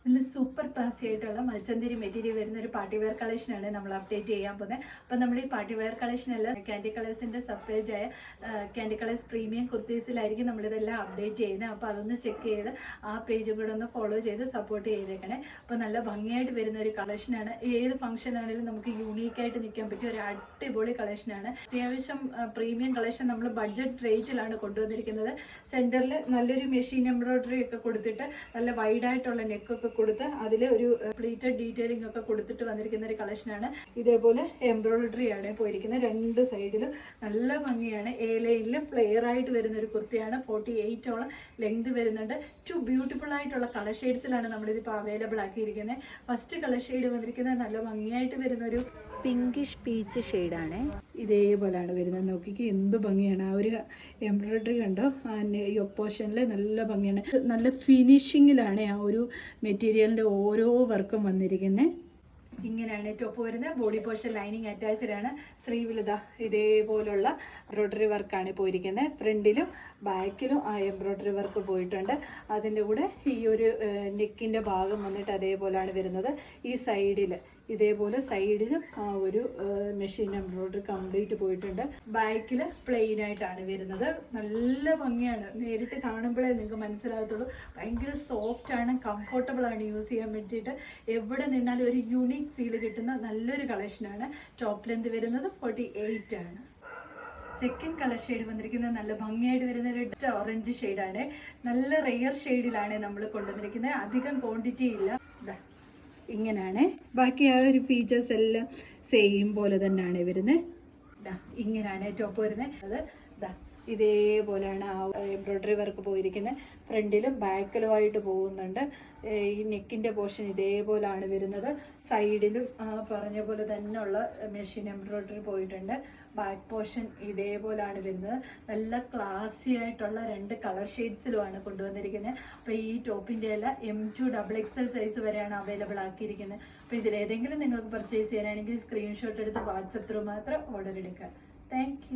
നല്ല സൂപ്പർ ക്ലാസി ആയിട്ടുള്ള മൽച്ചന്തിരി മെറ്റീരിയൽ വരുന്ന ഒരു പാർട്ടി വെയർ കളക്ഷനാണ് നമ്മൾ അപ്ഡേറ്റ് ചെയ്യാൻ പോകുന്നത്. അപ്പം നമ്മൾ ഈ പാർട്ടി വെയർ കളക്ഷൻ എല്ലാം ക്യാൻഡി കളേഴ്സിൻ്റെ സപ്ലൈജ് ആയ ക്യാൻഡി കളേഴ്സ് പ്രീമിയം കുർത്തീസിലായിരിക്കും നമ്മളിതെല്ലാം അപ്ഡേറ്റ് ചെയ്യുന്നത്. അപ്പോൾ അതൊന്ന് ചെക്ക് ചെയ്ത് ആ പേജും കൂടെ ഒന്ന് ഫോളോ ചെയ്ത് സപ്പോർട്ട് ചെയ്തേക്കണേ. അപ്പോൾ നല്ല ഭംഗിയായിട്ട് വരുന്ന ഒരു കളക്ഷനാണ്. ഏത് ഫംഗ്ഷൻ ആണെങ്കിലും നമുക്ക് യൂണീക്കായിട്ട് നിൽക്കാൻ പറ്റിയ ഒരു അടിപൊളി കളക്ഷനാണ്. അത്യാവശ്യം പ്രീമിയം കളക്ഷൻ നമ്മൾ ബഡ്ജറ്റ് റേറ്റിലാണ് കൊണ്ടുവന്നിരിക്കുന്നത്. സെൻറ്ററിൽ നല്ലൊരു മെഷീൻ എംബ്രോയ്ഡറി ഒക്കെ കൊടുത്തിട്ട് നല്ല വൈഡായിട്ടുള്ള നെക്കൊക്കെ കൊടുത്ത് അതിൽ ഒരു പ്ലീറ്റഡ് ഡീറ്റെയിലിംഗ് ഒക്കെ കൊടുത്തിട്ട് വന്നിരിക്കുന്ന ഒരു കളക്ഷനാണ്. ഇതേപോലെ എംബ്രോയിഡറി ആണ് പോയിരിക്കുന്നത്. രണ്ട് സൈഡിലും നല്ല ഭംഗിയാണ്. എ ലൈനിൽ ഫ്ലെയർ ആയിട്ട് വരുന്ന ഒരു കുർത്തിയാണ്. 48ഓളം ലെങ്ത് വരുന്നുണ്ട്. ടു ബ്യൂട്ടിഫുൾ ആയിട്ടുള്ള കളർ ഷെയ്ഡ്സിലാണ് നമ്മളിതിപ്പോൾ അവൈലബിൾ ആക്കിയിരിക്കുന്നത്. ഫസ്റ്റ് കളർ ഷെയ്ഡ് വന്നിരിക്കുന്നത് നല്ല ഭംഗിയായിട്ട് വരുന്ന ഒരു പിങ്കിഷ് പീച്ച് ഷെയ്ഡാണ്. ഇതേപോലെയാണ് വരുന്നത്. നോക്കിക്ക് എന്ത് ഭംഗിയാണ്. ആ ഒരു എംബ്രോയ്ഡറി കണ്ടോ, യോക്ക് പോർഷനിൽ നല്ല ഭംഗിയാണ്. നല്ല ഫിനിഷിങ്ങിലാണ് ആ ഒരു മെറ്റീരിയലിൻ്റെ ഓരോ വർക്കും വന്നിരിക്കുന്നത്. ഇങ്ങനെയാണ് ടോപ്പ് വരുന്നത്. ബോഡി പോർഷൻ ലൈനിങ് അറ്റാച്ച്ഡ് ആണ്. സ്ലീവിലിതാ ഇതേപോലുള്ള എംബ്രോയ്ഡറി വർക്കാണ് പോയിരിക്കുന്നത്. ഫ്രണ്ടിലും ബാക്കിലും ആ എംബ്രോയ്ഡറി വർക്ക് പോയിട്ടുണ്ട്. അതിൻ്റെ കൂടെ ഈ ഒരു നെക്കിൻ്റെ ഭാഗം വന്നിട്ട് അതേപോലെയാണ് വരുന്നത്. ഈ സൈഡിൽ ഇതേപോലെ സൈഡിലും ആ ഒരു മെഷീൻ എംബ്രോയ്ഡറി കംപ്ലീറ്റ് പോയിട്ടുണ്ട്. ബാക്കിൽ പ്ലെയിൻ ആയിട്ടാണ് വരുന്നത്. നല്ല ഭംഗിയാണ്. നേരിട്ട് കാണുമ്പോഴേ നിങ്ങൾക്ക് മനസ്സിലാകത്തുള്ളൂ. ഭയങ്കര സോഫ്റ്റ് ആണ്, കംഫർട്ടബിൾ ആണ് യൂസ് ചെയ്യാൻ വേണ്ടിയിട്ട്. എവിടെ നിന്നാലും ഒരു യുണീക്ക് ഫീൽ കിട്ടുന്ന നല്ലൊരു കളക്ഷനാണ്. ടോപ്പ് ലെന്ത് വരുന്നത് 48 ആണ്. സെക്കൻഡ് കളർ ഷെയ്ഡ് വന്നിരിക്കുന്നത് നല്ല ഭംഗിയായിട്ട് വരുന്ന ഒരു ഓറഞ്ച് ഷെയ്ഡാണ്. നല്ല റെയർ ഷെയ്ഡിലാണ് നമ്മൾ കൊണ്ടുവന്നിരിക്കുന്നത്. അധികം ക്വാണ്ടിറ്റി ഇല്ല. ഇങ്ങനെയാണ്. ബാക്കി ആ ഒരു ഫീച്ചേഴ്സ് എല്ലാം സെയിം പോലെ തന്നെയാണ് വരുന്നത്. ഇങ്ങനെയാണ് ടോപ്പ് വരുന്നത്. അത് ഇതേപോലെയാണ് ആ എംബ്രോയ്ഡറി വർക്ക് പോയിരിക്കുന്നത്. ഫ്രണ്ടിലും ബാക്കിലുമായിട്ട് പോകുന്നുണ്ട്. ഈ നെക്കിൻ്റെ പോർഷൻ ഇതേപോലെയാണ് വരുന്നത്. സൈഡിലും പറഞ്ഞ പോലെ തന്നെയുള്ള മെഷീൻ എംബ്രോയ്ഡറി പോയിട്ടുണ്ട്. ബാക്ക് പോർഷൻ ഇതേപോലെയാണ് വരുന്നത്. നല്ല ക്ലാസി ആയിട്ടുള്ള രണ്ട് കളർ ഷെയ്ഡ്സിലുമാണ് കൊണ്ടുവന്നിരിക്കുന്നത്. അപ്പോൾ ഈ ടോപ്പിൻ്റെ എല്ലാം M2 XXL സൈസ് വരെയാണ് അവൈലബിൾ ആക്കിയിരിക്കുന്നത്. അപ്പോൾ ഇതിലേതെങ്കിലും നിങ്ങൾക്ക് പർച്ചേസ് ചെയ്യാനാണെങ്കിൽ സ്ക്രീൻഷോട്ട് എടുത്ത് വാട്സപ്പ് ത്രൂ മാത്രം ഓർഡർ എടുക്കുക. താങ്ക്